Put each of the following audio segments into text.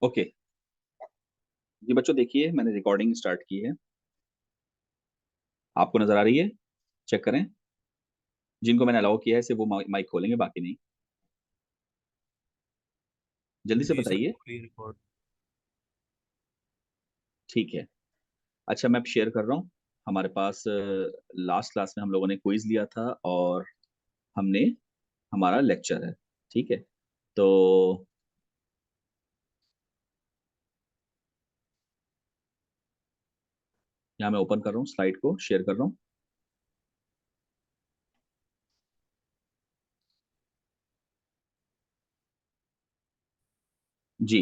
Okay जी बच्चों, देखिए मैंने रिकॉर्डिंग स्टार्ट की है। आपको नजर आ रही है? चेक करें। जिनको मैंने अलाउ किया है सिर्फ वो माइक खोलेंगे, बाकी नहीं। जल्दी से जी सर, बताइए। हो रही है रिकॉर्ड। ठीक है। अच्छा, मैं अब शेयर कर रहा हूँ। हमारे पास लास्ट क्लास में हम लोगों ने क्विज लिया था और हमने हमारा लेक्चर है। ठीक है। तो यहाँ मैं ओपन कर रहा हूँ, स्लाइड को शेयर कर रहा हूँ। जी,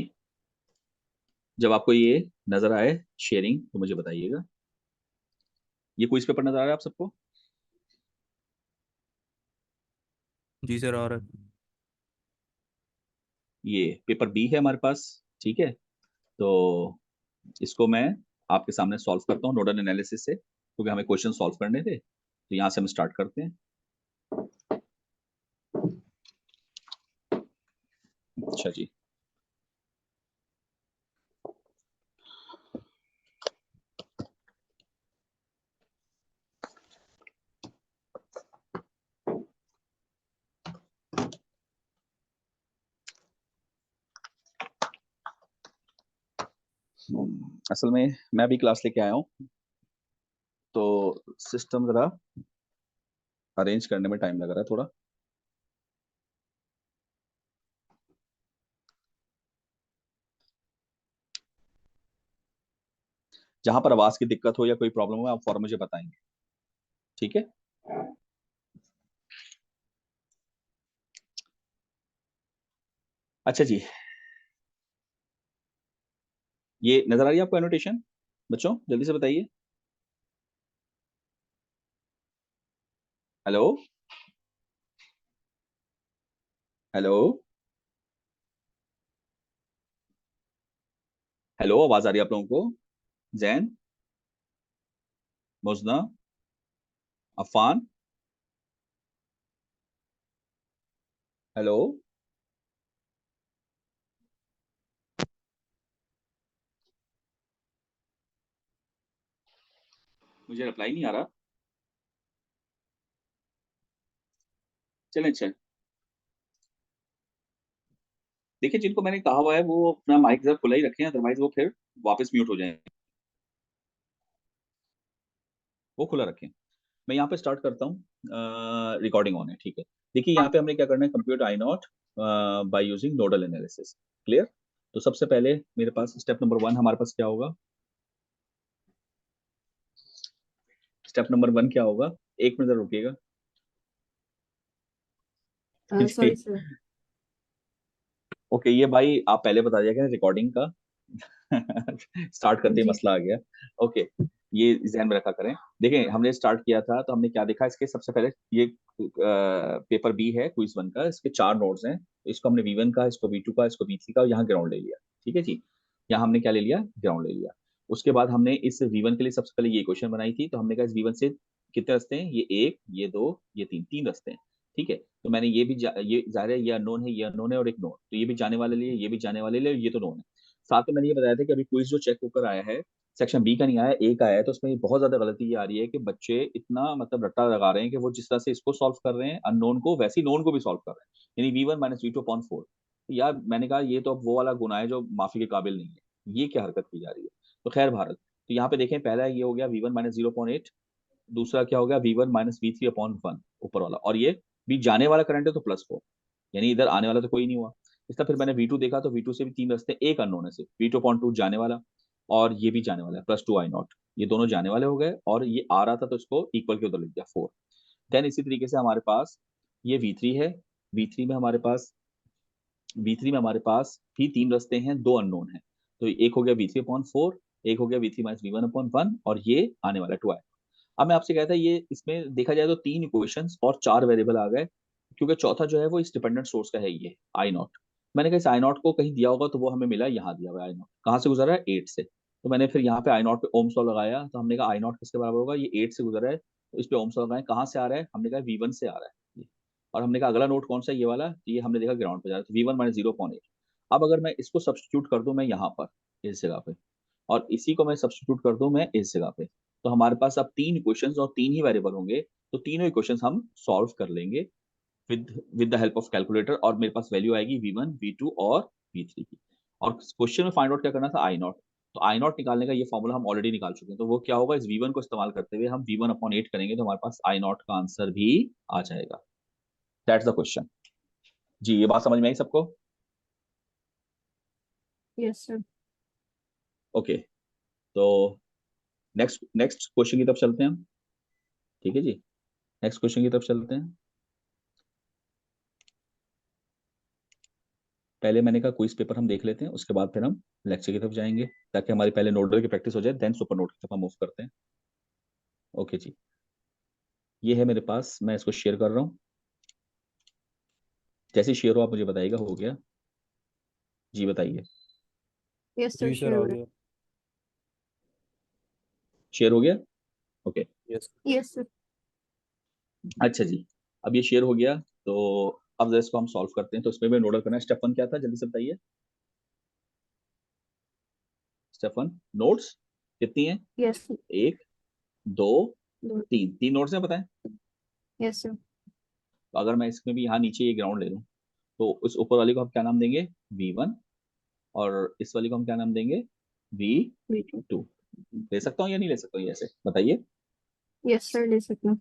जब आपको ये नजर आए शेयरिंग तो मुझे बताइएगा। ये क्विज पेपर नजर आ रहा है आप सबको? जी सर, आ रहा है। ये पेपर बी है हमारे पास। ठीक है। तो इसको मैं आपके सामने सॉल्व करता हूँ नोडल एनालिसिस से, क्योंकि हमें क्वेश्चन सॉल्व करने थे। तो यहाँ से हम स्टार्ट करते हैं। अच्छा जी। असल में मैं भी क्लास लेके आया हूँ, तो सिस्टम जरा अरेंज करने में टाइम लग रहा है थोड़ा। जहां पर आवाज की दिक्कत हो या कोई प्रॉब्लम हो आप फौरन मुझे बताएंगे। ठीक है। अच्छा जी, ये नजर आ रही है आपको एनोटेशन? बच्चों जल्दी से बताइए। हेलो? हेलो? हेलो, आवाज आ रही है आप लोगों को? जैन, मुजना, अफान, हेलो? मुझे रिप्लाई नहीं आ रहा। चलें अच्छा। देखिए, जिनको मैंने कहा हुआ है वो अपना माइक जरा खुला ही रखें, अदरवाइज वो फिर वापस म्यूट हो जाएंगे। वो खुला रखें। मैं यहाँ पे स्टार्ट करता हूँ। रिकॉर्डिंग ऑन है, ठीक है। देखिए यहाँ पे हमने क्या करना है, compute I not by using nodal analysis. Clear? तो सबसे पहले मेरे पास स्टेप नंबर वन हमारे पास क्या होगा? स्टेप नंबर वन क्या होगा? एक मिनट जरा रुकिएगा। Sorry sir. ओके, ये भाई आप पहले बता दिया रिकॉर्डिंग का। स्टार्ट करते ही जी मसला आ गया। ओके, ये ध्यान में रखा करें। देखें, हमने स्टार्ट किया था तो हमने क्या देखा, इसके सबसे पहले ये पेपर बी है क्विज वन का, इसके चार नोट्स हैं। इसको हमने वी1 का, इसको वी2 का, इसको वी3 का, और यहाँ ग्राउंड ले लिया। ठीक है जी। यहाँ हमने क्या ले लिया? ग्राउंड ले लिया। उसके बाद हमने इस वी1 के लिए सबसे पहले ये क्वेश्चन बनाई थी, तो हमने कहा इस वी1 से कितने रास्ते हैं? ये एक, ये दो, ये तीन, तीन रास्ते हैं। ठीक है। तो मैंने ये भी ये जाहिर है ये अननोन है, ये अननोन है और एक नोन, तो ये भी जाने वाले लिए, ये भी जाने वाले लिए, ये तो नोन है। साथ में मैंने ये बताया था कि अभी क्विज जो चेक होकर आया है, सेक्शन बी का नहीं आया, ए का आया है, तो उसमें बहुत ज्यादा गलती ये आ रही है कि बच्चे इतना मतलब रट्टा लगा रहे हैं कि वो जिस तरह से इसको सॉल्व कर रहे हैं अननोन को, वैसे ही नोन को भी सॉल्व कर रहे हैं, यानी v1 - v2/4। यार मैंने कहा ये तो अब वो वाला गुना है जो माफी के काबिल नहीं है। ये क्या हरकत की जा रही है? तो खैर भारत, तो यहाँ पे देखें, पहला ये हो गया v1 - 0.8। दूसरा क्या हो गया? v1 - v3/1 ऊपर वाला, और ये भी जाने वाला करंट है तो +4, यानी इधर आने वाला तो कोई नहीं हुआ। इसका फिर मैंने वी2 देखा तो वी2 से भी तीन रास्ते, एक अननोन है सिर्फ v2.2 जाने वाला, और ये भी जाने वाला है +2 I0। ये दोनों जाने वाले हो गए, और ये आ रहा था तो इसको इक्वल के उधर लिख दिया 4। देन इसी तरीके से हमारे पास ये वी3 है। वी3 में हमारे पास वी3 में हमारे पास भी तीन रास्ते हैं, दो अननोन है। तो एक हो गया v3/4, एक हो गया v3 - v1/1, और ये आने वाला 2। अब मैं आपसे कहता ये इसमें देखा जाए तो तीन इक्वेशंस और चार वेरिएबल आ गए, क्योंकि चौथा जो है वो इस डिपेंडेंट सोर्स का है, ये I0। मैंने कहा इस I0 को कहीं दिया होगा, तो वो हमें मिला, यहाँ दिया हुआ है I0 कहाँ से गुजरा है? 8 से। तो मैंने फिर यहाँ पे I0 पे ओम्स लॉ लगाया, तो हमने कहा I0 किसके बराबर होगा? ये 8 से गुजरा है, तो इस पे ओम्स लॉ लगाए। कहाँ से आ रहा है? हमने कहा v1 से आ रहा है ये। और हमने कहा अगला नोट कौन सा है? ये वाला। तो ये हमने देखा ग्राउंड पे जा रहा है, तो v1 - 0.8। अब अगर मैं इसको सब्स्टिट्यूट कर दूं मैं यहाँ पर इस जगह पे, और इसी को मैं सब्स्टिट्यूट कर दूं मैं इस जगह पे, तो हमारे पास अब 3 इक्वेशंस और 3 ही वेरिएबल होंगे, तो तीनों इक्वेशंस हम सॉल्व कर लेंगे with the help of calculator, और मेरे पास वैल्यू आएगी V1 V2 और V3 की। और क्वेश्चन में फाइंड आउट क्या करना था, आई नॉट। तो आई नॉट निकालने का ये फॉर्मूला हम ऑलरेडी निकाल चुके हैं, तो वो क्या होगा, इस V1 को इस्तेमाल करते हुए हम V1/8 करेंगे तो हमारे पास आई नॉट का आंसर भी आ जाएगा। That's the question. जी, ये बात समझ में आई सबको? Yes, sir. ओके, तो नेक्स्ट नेक्स्ट क्वेश्चन की तरफ चलते हैं हम। ठीक है जी, नेक्स्ट क्वेश्चन की तरफ चलते हैं। पहले मैंने कहा क्विज पेपर हम देख लेते हैं, उसके बाद फिर हम लेक्चर की तरफ जाएंगे, ताकि हमारी पहले नोटल की प्रैक्टिस हो जाए, देन सुपर नोट की तरफ हम मूव करते हैं। ओके जी, ये है मेरे पास, मैं इसको शेयर कर रहा हूँ। जैसे शेयर हो आप मुझे बताइएगा, हो गया जी, बताइए। Yes, sir. जी सर, Sure. आ गया। शेयर हो गया? Okay, yes. Yes, sir. अच्छा जी, अब ये शेयर हो गया, तो अब इसको हम सॉल्व करते हैं। तो इसमें भी नोडल करना है। स्टेप 1 क्या था, जल्दी से बताइए। स्टेप 1 नोट्स कितनी है? Yes, sir. 1 2 No. 3 नोट्स हैं, बताएं। Yes, sir. तो अगर मैं इसमें भी यहाँ नीचे ये ग्राउंड ले लूँ, तो उस ऊपर वाले को हम क्या नाम देंगे, V1, और इस वाले को हम क्या नाम देंगे, Me too. V2। ले सकता हूँ या नहीं ले सकता हूँ, ये ऐसे बताइए। Yes, sir. ले सकते हैं।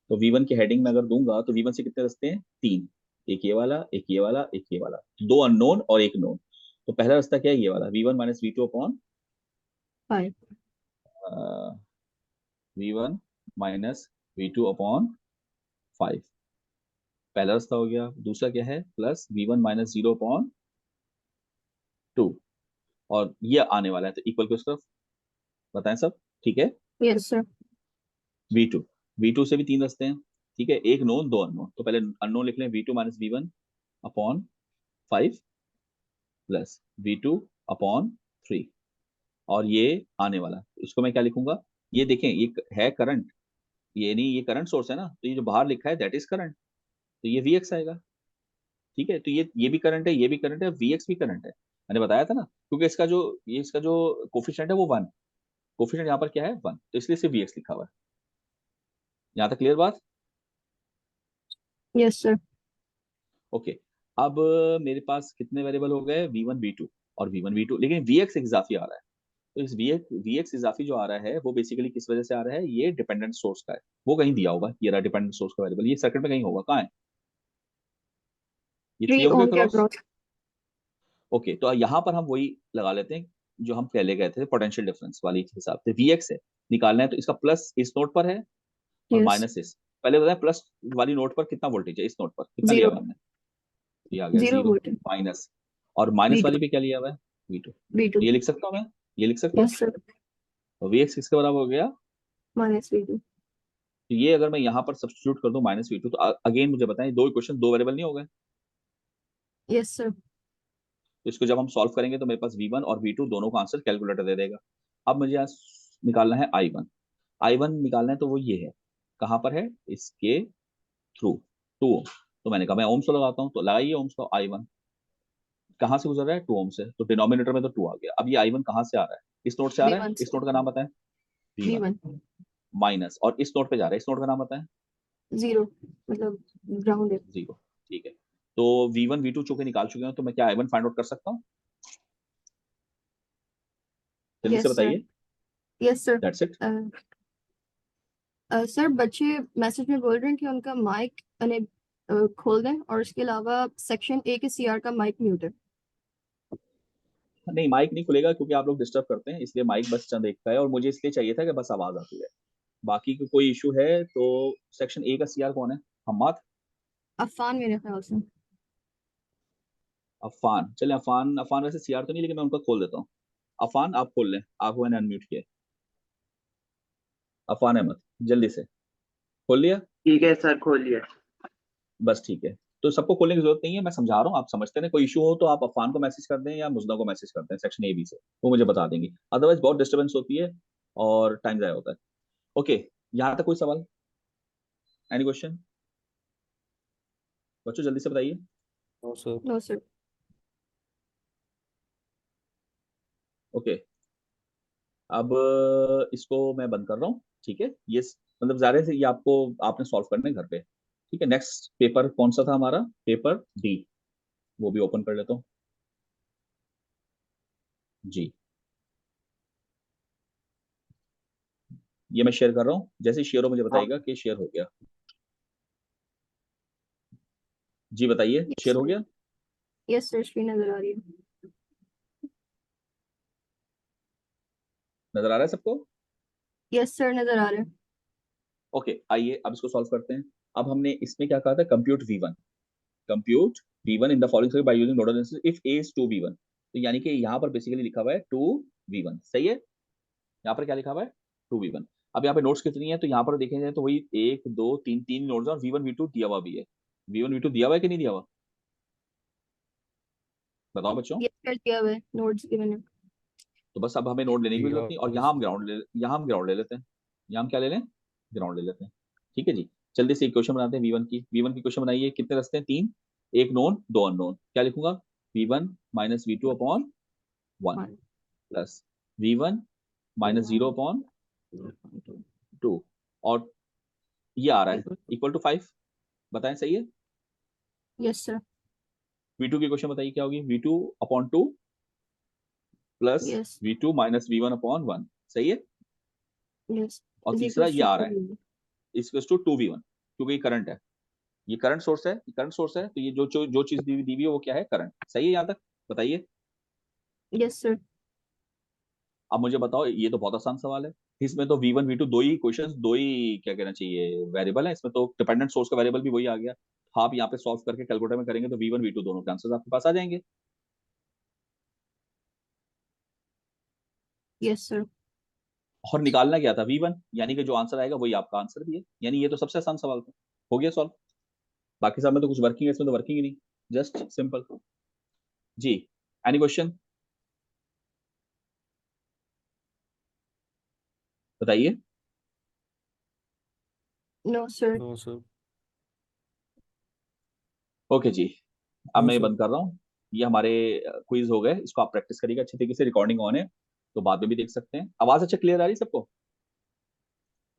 तो V1 की हेडिंग में अगर दूंगा तो V1 से कितने रास्ते हैं, 3। एक ये वाला, एक ये वाला, एक ये वाला, 2 अननोन और 1 नोन। तो पहला रास्ता क्या है, ये वाला V1 minus V2 upon 5. V1 minus V2 upon 5, पहला रास्ता हो गया। दूसरा क्या है, प्लस V1 माइनस 0 अपॉन 2, और ये आने वाला है तो इक्वल की उस तरफ, बताएं सब ठीक है। Yes, sir. V2, V2 से भी 3 रास्ते हैं, ठीक है, एक नोन 2 अननोन। तो पहले अननोन लिख लें, V2 minus V1 upon 5 plus V2 upon 3, और ये आने वाला, इसको मैं क्या लिखूंगा, ये देखें ये है करंट, ये नहीं, ये करंट सोर्स है ना, तो ये जो बाहर लिखा है दैट इज करंट, तो ये Vx आएगा। ठीक है, तो ये भी करंट है, ये भी करंट है, Vx भी करंट है। मैंने बताया था ना, क्योंकि इसका जो कोफिशिएंट है वो 1, कोफिशिएंट यहाँ पर क्या है 1, तो इसलिए सिर्फ Vx लिखा हुआ है। यहाँ तक क्लियर बात? Yes, sir. ओके, अब मेरे पास कितने वेरिएबल हो गए, V1 V2 और V1 V2, लेकिन Vx इजाफी आ रहा है। तो इस Vx इजाफी जो आ रहा है वो बेसिकली किस वजह से आ रहा है, ये डिपेंडेंट सोर्स का है, वो कहीं दिया होगा, ये रहा डिपेंडेंट सोर्स का वेरिएबल, ये सर्किट में कहीं होगा, कहाँ है, ये 3 3 ओम के ohm के क्रॉस। across. ओके, तो यहाँ पर हम वही लगा लेते हैं जो हम पहले गए थे पोटेंशियल डिफरेंस वाली हिसाब से, Vx है निकालना है, तो इसका प्लस इस नोड पर है और Yes. माइनस इस, पहले बताएं प्लस वाली नोड पर कितना वोल्टेज है, इस नोड पर कितना लिया 0. हुआ हमने, ये आ गया 0 0 volt. माइनस, और माइनस वाली B2. पे क्या लिया हुआ है, V2। B2. ये लिख सकता हूँ मैं, ये लिख सकता हूँ, Yes, sir. तो Vx किसके बराबर हो गया, Minus B2. तो ये अगर मैं यहाँ पर सब्स्टिट्यूट कर दूं माइनस V2, तो अगेन मुझे बताएं, दो इक्वेशन दो वेरिएबल नहीं हो गए, Yes, sir. तो इसको जब हम सॉल्व करेंगे तो मेरे पास V1 और V2 दोनों का आंसर कैलकुलेटर दे देगा। अब मुझे यहाँ निकालना है I1, I1 निकालना है, तो वो ये है, कहाँ पर है, इसके थ्रू 2 ओम। तो मैंने कहा मैं ओम्स तो लगाता हूँ, तो लगाइए ओम्स, तो I1 कहाँ से गुजर रहा है, 2 ओम से, तो डिनोमिनेटर में तो 2 आ गया। अब ये I1 कहाँ से आ रहा है, इस नोड से आ रहा है, B1. इस नोड का नाम बताएं, V1 B1. माइनस, और इस नोड पे जा रहा है, इस नोड का नाम बताएं, 0. मतलब ground है. 0। ठीक है, तो V1 V2 चूंकि निकाल चुके हैं, तो मैं क्या I1 फाइंड आउट कर सकता हूँ, जल्दी से Yes, sir. बताइए। Yes, sir. That's it. Sir बच्चे मैसेज में बोल रहे हैं कि उनका माइक खोल दें, और इसके अलावा सेक्शन ए के सीआर का माइक म्यूट है। नहीं, माइक नहीं खुलेगा क्योंकि आप लोग डिस्टर्ब करते हैं, इसलिए माइक बस चंद देखता है, और मुझे इसलिए चाहिए था कि बस आवाज आती है, बाकी को कोई इशू है तो। सेक्शन ए का सीआर कौन है, हम्माद, अफान मेरे ख्याल से। अफान, चले अफान, अफान वैसे सीआर तो नहीं, लेकिन मैं उनका खोल देता हूँ। अफान आप खोल लें, आपको मैंने अनम्यूट किया, अफान अहमद जल्दी से खोल लिया। ठीक है सर, खोलिए। बस ठीक है, तो सबको खोलने की जरूरत नहीं है, मैं समझा रहा हूँ, आप समझते हैं, कोई इशू हो तो आप अफान को मैसेज कर दें या मुजना को मैसेज कर दें सेक्शन ए बी से, वो मुझे बता देंगे, अदरवाइज बहुत डिस्टर्बेंस होती है और टाइम ज़ाया होता है। ओके, यहाँ तक कोई सवाल, एनी क्वेश्चन, बच्चों जल्दी से बताइए। No sir. No sir. Okay, अब इसको मैं बंद कर रहा हूँ, ठीक है। ये मतलब ज़ाहिर से ये आपको आपने सॉल्व करना है घर पे, ठीक है। नेक्स्ट पेपर कौन सा था हमारा? पेपर डी, वो भी ओपन कर लेता हूँ जी। ये मैं शेयर कर रहा हूँ, जैसे शेयर हो मुझे बताइएगा कि शेयर हो गया। जी बताइए, यस शेयर हो सर, गया? यस सर, स्क्रीन नजर आ रही है। नजर आ रहा है सबको? यस सर, नजर आ रहा है। ओके, आइए अब इसको सॉल्व करते हैं। अब हमने इसमें क्या कहा था? Compute V1, compute V1 in the following by using nodal analysis if A is 2V1। तो यानी कि यहाँ पर बेसिकली लिखा हुआ है 2V1, सही है। यहाँ पर क्या लिखा हुआ है? 2V1। अब यहाँ पे नोट्स कितनी है? तो यहाँ पर देखें जाए तो वही 1 2 3 तीन नोट्स और V1 V2 दिया हुआ भी है। V1 V2 दिया हुआ है कि नहीं दिया हुआ? बताओ बच्चों। यस कर दिया हुआ है, नोट्स गिवन है। तो बस अब हमें नोट लेने की भी जरूरत नहीं, और Yes. यहाँ हम ग्राउंड ले लेते हैं। यहाँ हम क्या ले लें? ग्राउंड ले लेते हैं, ठीक है जी। जल्दी से एक क्वेश्चन बनाते हैं V1 की क्वेश्चन बनाइए। कितने रास्ते हैं? 3, एक नोन 2 अननोन। क्या लिखूंगा? V1 minus V2 upon 1 one, plus V1 minus 0 upon 2, और ये आ रहा है इक्वल टू 5। बताएं, सही है? यस सर, V2 की क्वेश्चन बताइए क्या होगी? V2 upon 2 plus yes V2 minus V1 upon 1, सही है। यस, और इज तीसरा इक्वल्स ये टू आ रहा है 2। इक्वल्स टू 2V1, क्योंकि ये करंट है, ये करंट सोर्स है, ये करंट सोर्स है, तो ये जो चीज दी हुई है वो क्या है? करंट, सही है यहाँ तक? बताइए। यस सर, अब मुझे बताओ, ये तो बहुत आसान सवाल है। इसमें तो V1 V2 दो ही क्वेश्चन, दो ही क्या कहना चाहिए वेरिएबल है, इसमें तो डिपेंडेंट सोर्स का वेरिएबल भी वही आ गया। आप यहाँ पे सॉल्व करके कैलकुलेटर में करेंगे तो V1 V2 दोनों के आंसर्स आपके पास आ जाएंगे। Yes sir. और निकालना क्या था? V1, यानी कि जो आंसर आएगा वही आपका आंसर भी है, यानी ये तो सबसे आसान सवाल था, हो गया सॉल्व। बाकी सब में तो कुछ वर्किंग है, इसमें तो वर्किंग ही नहीं, जस्ट सिंपल जी। Any question? बताइए। No sir. No, sir. Okay जी, अब No, मैं ये sir. बंद कर रहा हूँ। ये हमारे क्विज हो गए, इसको आप प्रैक्टिस करिएगा अच्छी तरीके से, रिकॉर्डिंग ऑन है तो बाद में भी देख सकते हैं। आवाज अच्छा क्लियर आ रही है सबको?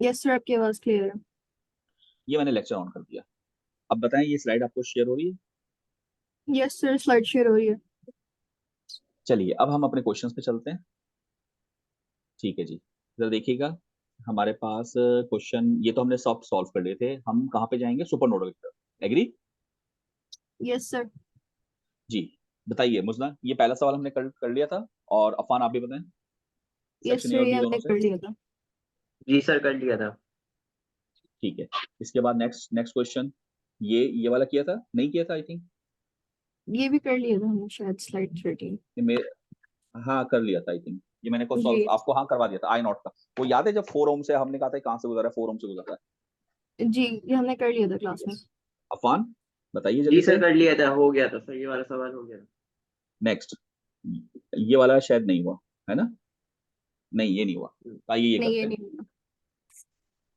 यस सर, आपकी आवाज क्लियर है। ये मैंने लेक्चर ऑन कर दिया। अब बताएं, ये स्लाइड आपको शेयर हो रही है? यस सर, स्लाइड शेयर हो रही है। चलिए अब हम अपने क्वेश्चंस पे चलते हैं, ठीक है जी। जरा देखिएगा, हमारे पास क्वेश्चन ये तो हमने सब सॉल्व कर लिए थे। हम कहाँ पे जाएंगे? सुपर नोडल की तरफ, एग्री? Yes sir. जी बताइए मुजना, ये पहला सवाल हमने कर लिया था, और अफान आप भी बताएं यस सेक्शन ए सर, और ये बी दोनों हमने से। कर लिया था। जी सर, कर लिया था। ठीक है, इसके बाद नेक्स्ट नेक्स्ट क्वेश्चन, ये वाला किया था, नहीं किया था आई थिंक? ये भी कर लिया था हमने शायद, स्लाइड 13। हाँ कर लिया था आई थिंक, ये मैंने को जी सॉल्व आपको हाँ करवा दिया था आई नॉट का। वो याद है जब 4 ओम से हमने कहा था कहाँ से गुजरा है? 4 ओम से गुजरा है। जी, ये हमने कर लिया था क्लास में। अफान बताइए जी जल्दी सर, से। कर लिया था, हो गया था सर, ये वाला सवाल हो गया था। नेक्स्ट, ये वाला शायद नहीं हुआ है ना? नहीं ये नहीं हुआ, तो आइए ये नहीं, ये करते हैं। नहीं हुआ।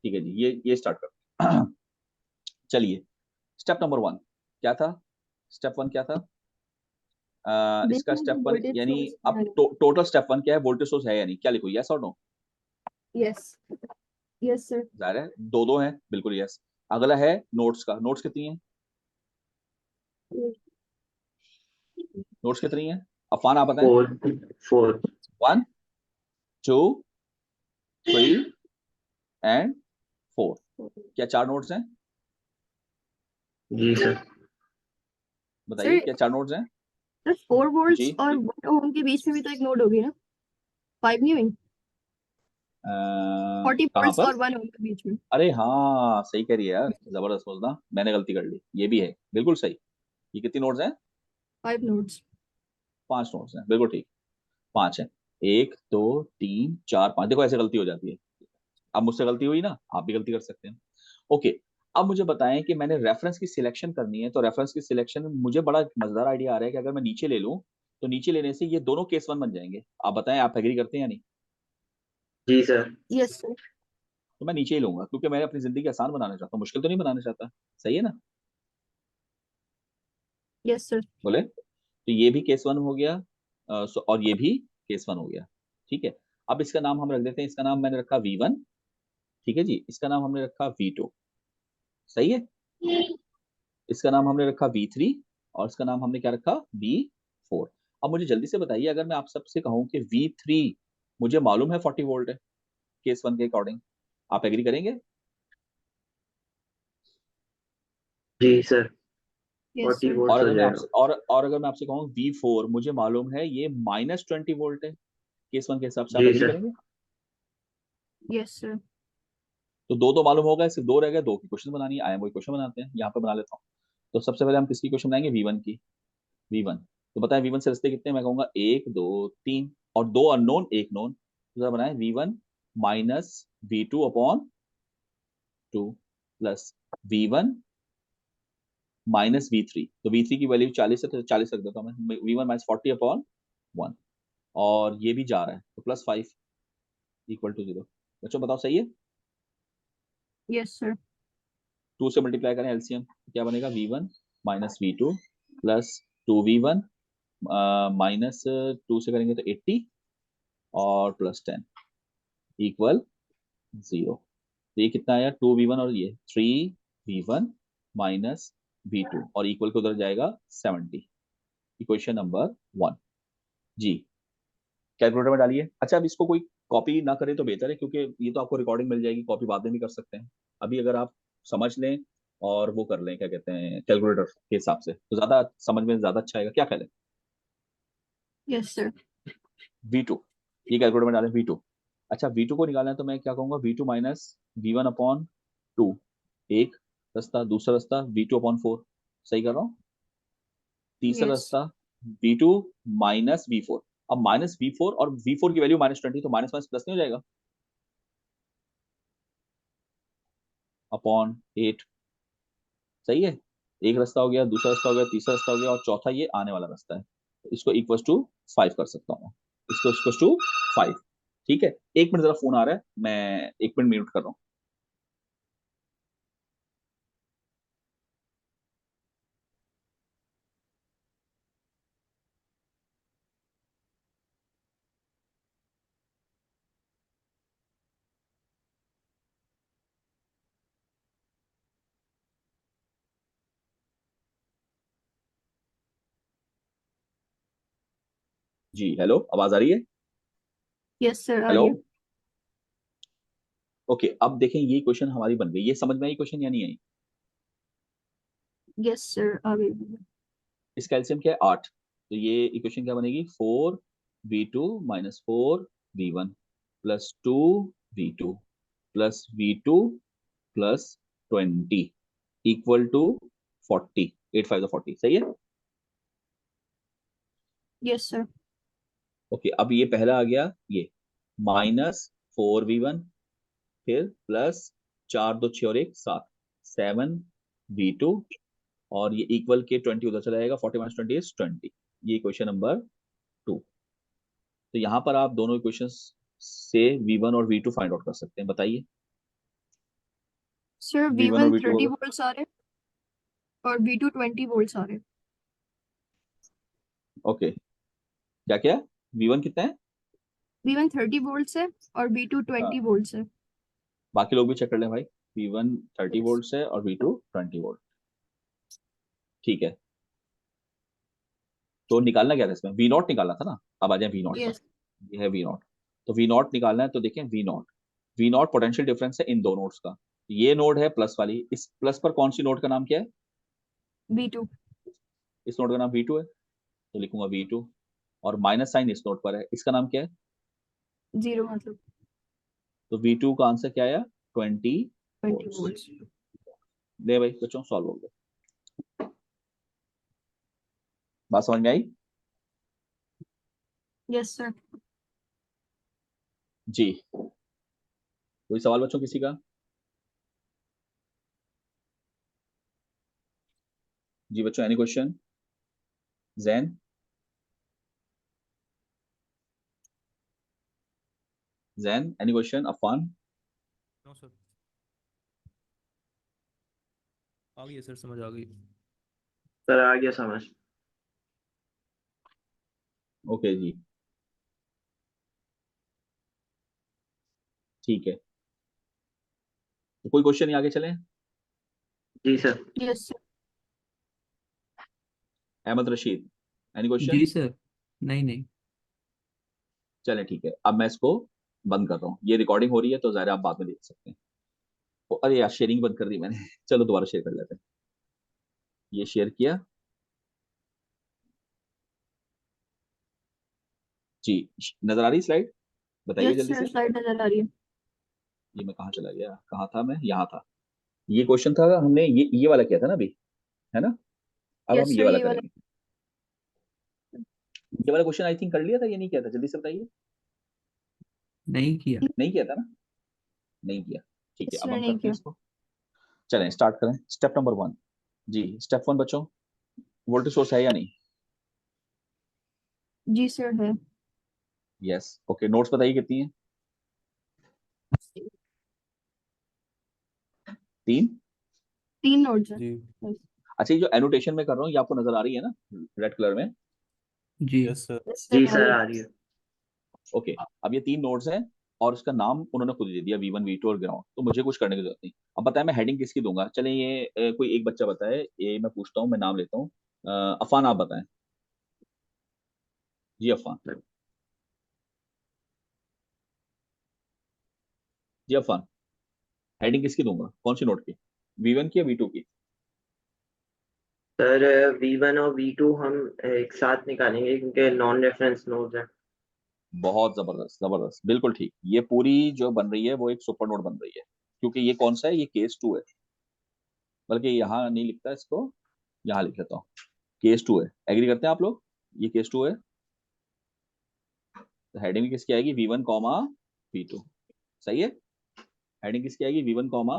ठीक है जी, ये स्टार्ट करते हैं। चलिए, स्टेप नंबर 1 क्या था? स्टेप 1 क्या था? इसका देखना स्टेप जो 1 वोल्टेज यानी, सोर्स अब है। टोटल स्टेप 1 क्या है? वोल्टेज सोर्स है या नहीं, क्या लिखो, यस और नो? Yes, yes sir. जाहिर है दो दो है, बिल्कुल यस। अगला है नोट्स का, नोट्स कितनी है? नोट्स कितनी है? अफान आप बताएं। 4 4। 1 2 3 एंड 4, क्या 4 नोट्स हैं? जी सर। बताइए, सर, क्या 4 नोट्स हैं? सर 4 वोल्ट्स जी और 1 ओम के बीच में भी तो एक नोड होगी ना? 5 नहीं हुई? 40 कहाँ वोल्ट्स पर? और 1 ओम के बीच में। अरे हाँ सही कह रही है यार, जबरदस्त मुझना, मैंने गलती कर ली, ये भी है बिल्कुल सही। ये कितनी नोट्स हैं? 5 नोड्स। 5 नोट्स हैं, बिल्कुल ठीक, 5 है। 1 2 3 4 5, देखो ऐसे गलती हो जाती है। अब मुझसे गलती हुई ना, आप भी गलती कर सकते हैं। ओके, अब मुझे बताएं कि मैंने रेफरेंस की सिलेक्शन करनी है, तो रेफरेंस की सिलेक्शन में मुझे बड़ा मजेदार आइडिया आ रहा है कि अगर मैं नीचे ले लूं तो नीचे लेने से ये दोनों केस 1 बन जाएंगे। आप बताएं, आप एग्री करते हैं या नहीं? जी सर। Yes sir. तो मैं नीचे ही लूंगा, क्योंकि मैं अपनी जिंदगी आसान बनाना चाहता हूँ, मुश्किल तो नहीं बनाना चाहता, सही है ना? Yes sir. बोले, तो ये भी केस 1 हो गया, और ये भी केस 1 हो गया। ठीक है, अब इसका नाम हम रख देते हैं, इसका नाम मैंने रखा V1, ठीक है जी, इसका नाम हमने रखा V2, सही है, इसका नाम हमने रखा V3 और इसका नाम हमने क्या रखा V4। अब मुझे जल्दी से बताइए, अगर मैं आप सबसे कहूं कि V3 मुझे मालूम है 40 वोल्ट है केस 1 के अकॉर्डिंग, आप एग्री करेंगे? जी सर, यस 40 सर। और वोल्ट्स हो अगर मैं जाएगा। आपसे और अगर मैं आपसे कहूँ V4 मुझे मालूम है ये -20 वोल्ट है केस 1 के हिसाब से, आप जी एग्री सर। करेंगे? Yes sir. तो दो तो मालूम होगा, सिर्फ दो रह गए, दो की क्वेश्चन बनानी है, आए वही क्वेश्चन बनाते हैं, यहाँ पे बना लेता हूँ। तो सबसे पहले हम किसकी क्वेश्चन बनाएंगे, V1 की। V1 तो बताएं V1 से रास्ते कितने, मैं कहूंगा 1 2 3 और दो अननोन एक नोन, तो जरा बनाएं V1 minus V2 upon 2 plus V1 minus V3, तो V3 की वैल्यू 40 है तो 40 रख देता हूँ मैं, V1 माइनस 40 अपॉन 1, और ये भी जा रहा है तो +5 इक्वल टू 0। बच्चों बताओ सही है? Yes sir. 2 से मल्टीप्लाई करें एलसीएम, क्या बनेगा V1 minus V2 plus 2V1 minus 2 से करेंगे तो 80 और प्लस 10 इक्वल 0। तो ये कितना आया 2V1 और ये 3V1 माइनस V2 और इक्वल को उधर जाएगा 70, इक्वेशन नंबर 1 जी। कैलकुलेटर में डालिए। अच्छा अब इसको कोई कॉपी ना करे तो बेहतर है, क्योंकि ये तो आपको रिकॉर्डिंग मिल जाएगी, कॉपी बाद में भी कर सकते हैं। अभी अगर आप समझ लें और वो कर लें क्या कहते हैं कैलकुलेटर के हिसाब से, तो ज्यादा समझ में ज्यादा अच्छा आएगा, क्या ख्याल है? Yes sir. V2 ये कैलकुलेटर में डालें V2। अच्छा V2 को निकालना है तो मैं क्या कहूंगा V2 माइनस V1 अपॉन 2, एक रास्ता, दूसरा रास्ता V2 अपॉन 4, सही कर रहा हूँ, तीसरा यस। रास्ता V2 माइनस V4। अब माइनस V4 और V4 की वैल्यू -20, तो माइनस माइनस प्लस नहीं हो जाएगा, अपॉन 8, सही है, एक रास्ता हो गया, दूसरा रास्ता हो गया, तीसरा रास्ता हो गया और चौथा ये आने वाला रास्ता है, तो इसको इक्वल टू 5 कर सकता हूँ, इसको इक्वल टू 5। ठीक है, एक मिनट जरा फोन आ रहा है, मैं एक मिनट म्यूट कर रहा हूँ। जी हेलो, आवाज आ रही है? यस सर आ हेलो, रही है। ओके, अब देखें ये क्वेश्चन हमारी बन गई, ये समझ में आई क्वेश्चन या नहीं आई? यस सर आ गई। इसका एलसीएम क्या है 8, तो ये इक्वेशन क्या बनेगी 4V2 minus 4V1 plus 2V2 plus V2 plus 20 equal to 40, 8 5 40, सही है? Yes sir. ओके, अब ये पहला आ गया, ये -4V1 फिर प्लस 4 2 6 और 1 7, 7V2 और ये इक्वल के 20 उधर चला जाएगा, 40 माइनस 20 इज 20, ये इक्वेशन नंबर 2। तो यहाँ पर आप दोनों इक्वेशंस से V1 और V2 फाइंड आउट कर सकते हैं, बताइए। सर V1 और V1 V2 30 होगा, वोल्ट्स आ रहे हैं और V2 20 वोल्ट्स आ रहे हैं। ओके, क्या क्या V1 कितना है? V1 30 वोल्ट्स है और V2 20 हाँ, वोल्ट्स है। बाकी लोग भी चेक कर लें भाई, V1 30 यस। वोल्ट है और V2 20 वोल्ट, ठीक है। तो निकालना क्या था इसमें, V0 निकालना था ना, अब आ जाए V0 पर। यस। ये है V0, तो V0 निकालना है, तो देखें V0 पोटेंशियल डिफरेंस है इन दो नोड्स का, ये नोड है प्लस वाली, इस प्लस पर कौन सी नोड का नाम क्या है? V2। इस नोड का नाम V2 है, तो लिखूंगा V2, और माइनस साइन इस नोड पर है, इसका नाम क्या है? 0 मतलब तो V2 का आंसर क्या आया 20 20 वोल्ट्स। वोल्ट्स। ले भाई बच्चों, सॉल्व हो गया, बात समझ में आई? Yes sir. जी, कोई सवाल बच्चों किसी का? जी बच्चों, any question? Jain, Jain any question? Afan? No sir, आ गई है सर, समझ आ गई। सर आ गया समझ। ओके जी, ठीक है, तो कोई क्वेश्चन आगे चलें? जी sir. Yes sir. Ahmad Rashid, any question? जी सर। नहीं नहीं। चलें ठीक है, अब मैं इसको बंद कर रहा हूँ, ये रिकॉर्डिंग हो रही है तो ज़ाहिर है आप बाद में देख सकते हैं। अरे यार शेयरिंग बंद कर दी मैंने चलो दोबारा शेयर कर लेते हैं। ये शेयर किया जी, नजर आ रही स्लाइड? बताइए यस जल्दी सर, से। स्लाइड नजर आ रही है। ये मैं कहाँ चला गया, कहाँ था मैं, यहाँ था। ये क्वेश्चन था, हमने ये वाला किया था ना अभी, है ना? अब हम यस ये सर, वाला ये वाला। करेंगे। ये वाला क्वेश्चन आई थिंक कर लिया था या नहीं किया था, जल्दी से बताइए। नहीं किया। नहीं किया था ना? नहीं किया। ठीक है, यस अब सर, हम नहीं करते हैं किया। इसको। चलें स्टार्ट करें, स्टेप नंबर 1। जी स्टेप 1 बच्चों, वोल्टेज सोर्स है या नहीं? जी सर, है। यस ओके, नोट्स बताइए कितनी है? 3। 3 नोट्स हैं। जी। यस। अच्छा, ये जो एनोटेशन में कर रहा हूँ ये आपको नजर आ रही है ना, रेड कलर में? जी। Yes sir. यस जी सर, आ सर रही आ है। रही है। ओके, अब ये 3 नोड्स हैं और उसका नाम उन्होंने खुद ही दे दिया V1 V2 और ग्राउंड, तो मुझे कुछ करने की जरूरत नहीं। अब बताएं मैं हेडिंग किसकी दूंगा? चलें ये कोई एक बच्चा बताए, ये मैं पूछता हूँ, मैं नाम लेता हूँ। अफान आप बताएं। जी अफान। जी अफान, हेडिंग किसकी दूंगा, कौन सी नोट की? V1 की या V2 की? सर V1 और V2 हम एक साथ निकालेंगे क्योंकि नॉन रेफरेंस नोड्स हैं। बहुत जबरदस्त जबरदस्त, बिल्कुल ठीक। ये पूरी जो बन रही है वो एक सुपर नोट बन रही है, क्योंकि ये कौन सा है, ये केस 2 है। बल्कि यहाँ नहीं लिखता इसको, यहाँ लिख लेता हूँ। केस 2 है, एग्री करते हैं आप लोग? ये केस 2 है, तो हेडिंग किसकी आएगी? V1 comma V2। सही है, हेडिंग किसकी आएगी? V1 comma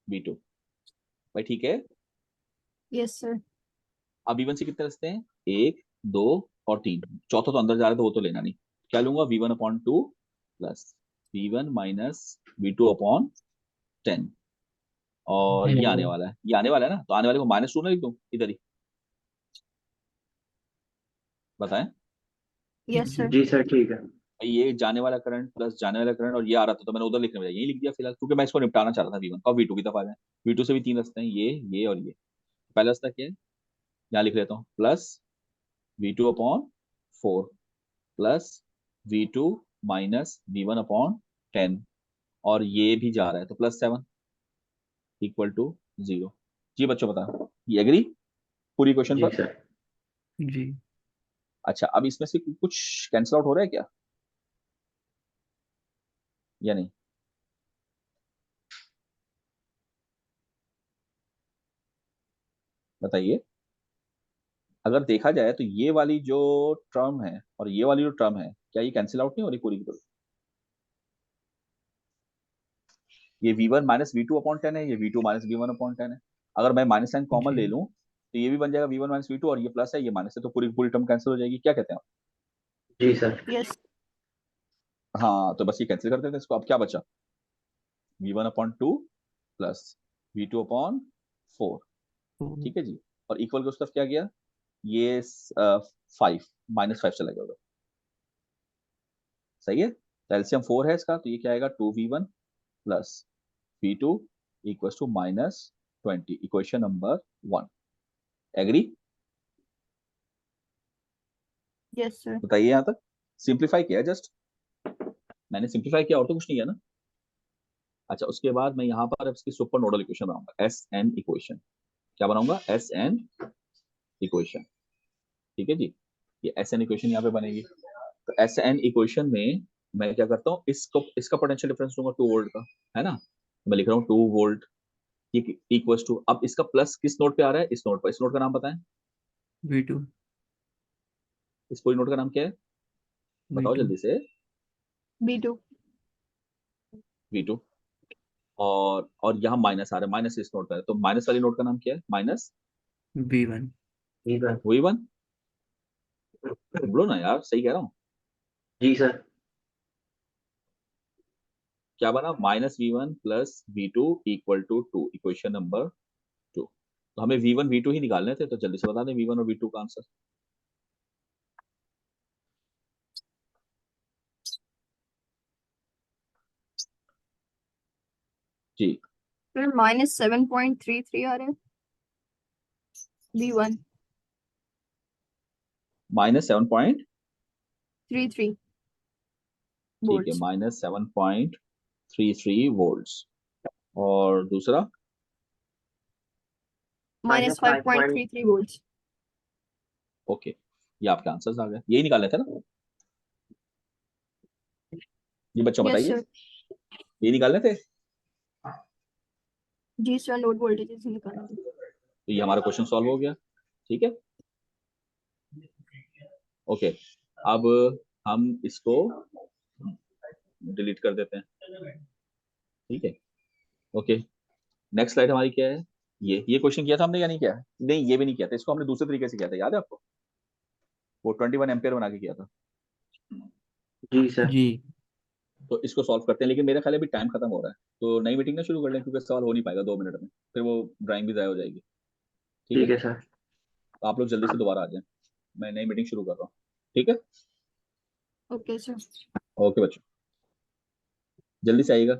V2। भाई ठीक है। Yes sir. अब V1 से कितने रस्ते हैं? 1 2 और 3, चौथा तो अंदर जा रहा है तो वो तो लेना नहीं। क्या लूंगा? V1/2 plus V1 minus V2 upon 10। और ये आने वाला है, ये आने वाला है ना, तो आने वाले को -2 ना लिख दूं इधर ही? बताएं। यस जी। सर। जी सर ठीक है। ये जाने वाला करंट प्लस जाने वाला करंट और ये आ रहा था तो मैंने उधर लिखने में यही लिख दिया फिलहाल, क्योंकि मैं इसको निपटाना चाह रहा था V1 और V2 की तरफ आ जाए। V2 से भी 3 रास्ते हैं, ये और ये। पहला रास्ता क्या है? यहाँ लिख लेता हूँ, plus V2/4 plus V2 minus V1/10, और ये भी जा रहा है तो +7 इक्वल टू 0। जी बच्चों बताओ, ये एग्री पूरी क्वेश्चन जी पर? सर। जी। अच्छा, अब इसमें से कुछ कैंसिल आउट हो रहा है क्या या नहीं? बताइए। अगर देखा जाए तो ये वाली जो टर्म है और ये वाली जो टर्म है, क्या ये कैंसिल आउट नहीं हो रही पूरी की पूरी? ये V1 माइनस V2/10 है, ये V2 माइनस V1/10 है। अगर मैं माइनस साइन कॉमन जी। ले लूं तो ये भी बन जाएगा V1 माइनस V2, और ये प्लस है ये माइनस है, तो पूरी पूरी टर्म कैंसिल हो जाएगी। क्या कहते हैं आप? जी सर। यस। हाँ, तो बस ये कैंसिल कर देते हैं इसको। अब क्या बचा? V1/2 plus V2/4। तो ठीक है जी, और इक्वल के उस तरफ क्या गया? ये 5 -5 चला गया उधर। सही है, तो एलसीएम 4 है इसका, तो ये क्या आएगा? 2V1 plus V2 equals to -20, equation number 1। Agree? Yes sir. बताइए यहाँ तक सिंप्लीफाई किया जस्ट, मैंने सिंप्लीफाई किया और तो कुछ नहीं है ना। अच्छा, उसके बाद मैं यहाँ पर इसकी सुपर नोडल इक्वेशन बनाऊंगा, एस एन इक्वेशन। क्या बनाऊंगा? S an equation. ठीक है जी, ये एस एन इक्वेशन यहाँ पे बनेगी। तो एस एन इक्वेशन में मैं क्या करता हूँ, इसको इसका पोटेंशियल डिफरेंस दूंगा 2 वोल्ट का, है ना? तो मैं लिख रहा हूँ 2 वोल्ट इक्वल्स टू, अब इसका प्लस किस नोड पे आ रहा है? इस नोड पर। इस नोड का नाम बताएं, V2। इस पूरी नोड का नाम क्या है? बताओ V2। जल्दी से। B2। V2। और यहाँ माइनस आ रहा है, माइनस इस नोड का है, तो माइनस वाली नोड का नाम क्या है? Minus V1। V1। V1। बोलो ना यार, सही कह रहा हूँ? जी सर। क्या बना? -V1 plus V2 equal to 2, equation number 2। तो हमें V1 V2 ही निकालने थे, तो जल्दी से बता दें V1 और V2 का आंसर। जी फिर -7.33 आ रहा है V1 -7.33 33 ठीक है, volts -7.33 वोल्ट्स। और दूसरा -5.33 volts। ओके, ये आपके आंसर्स आ गए, यही निकाले थे ना ये बच्चों, यस बताइए सर। ये निकालने थे। जी सर, नोड वोल्टेजेस निकालना था। तो ये हमारा क्वेश्चन सॉल्व हो गया, ठीक है। ओके, अब हम इसको डिलीट कर देते हैं, ठीक है। ओके, नेक्स्ट स्लाइड हमारी क्या है, ये क्वेश्चन किया था हमने या नहीं किया? नहीं, ये भी नहीं किया था, इसको हमने दूसरे तरीके से किया था, याद है आपको? वो 21 एम्पियर बना के किया था। जी सर। जी तो इसको सॉल्व करते हैं, लेकिन मेरा ख्याल है अभी टाइम खत्म हो रहा है, तो नई मीटिंग ना शुरू कर लें, क्योंकि सवाल हो नहीं पाएगा 2 मिनट में, फिर वो ड्राइंग भी ज़ाया हो जाएगी, ठीक है। ठीक है सर। तो आप लोग जल्दी से दोबारा आ जाएं, मैं नई मीटिंग शुरू कर रहा हूँ, ठीक है। Okay sir. ओके बच्चों, जल्दी से आइएगा।